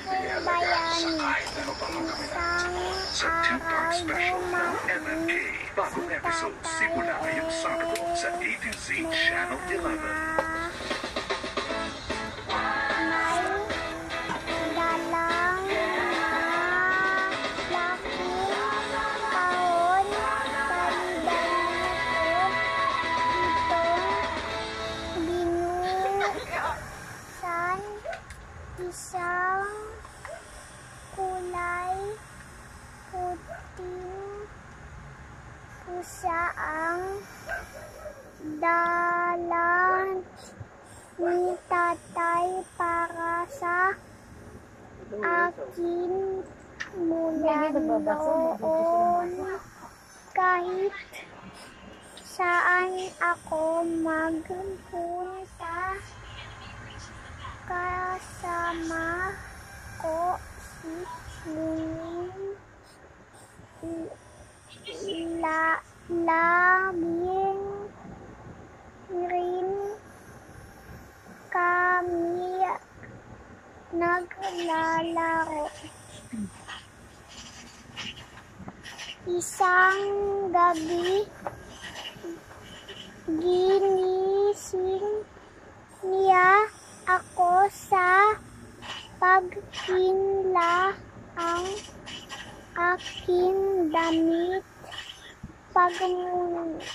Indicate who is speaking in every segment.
Speaker 1: aking bayani.
Speaker 2: Sa two-part special ng MMK. Bagong episode simula ngayong Sabado sa A to Z Channel 11.
Speaker 1: Isang kulay puting pusa ang dala ni tatay para sa akin mula noon. Kahit saan ako magpunta, kasama ko si Muning. Laging rin kami naglalaro. Isang gabi, ginising niya ako sa paghinla ang aking damit. Pagmulat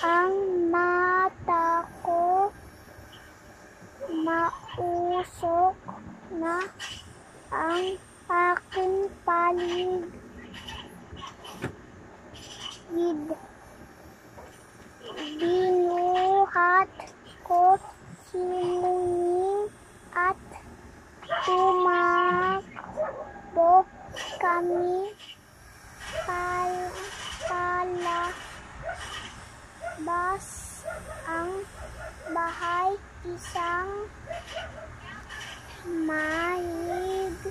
Speaker 1: ang mata ko, mausok na ang aking paligid. Binuhat ko si Muning at tumakbo kami palabas ang bahay. Isang mahigpit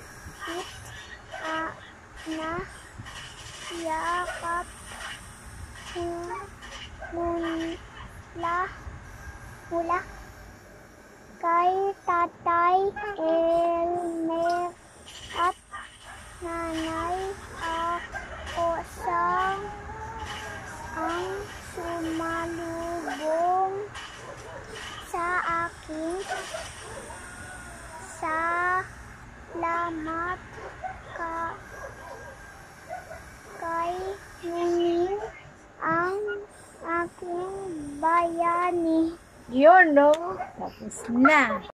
Speaker 1: na yakap mula kay Tatay Elmer at Nanay Akosang ang sumalubong sa akin. Salamat kay Muning, ang aking bayani.
Speaker 3: Yun, no? Tapos na.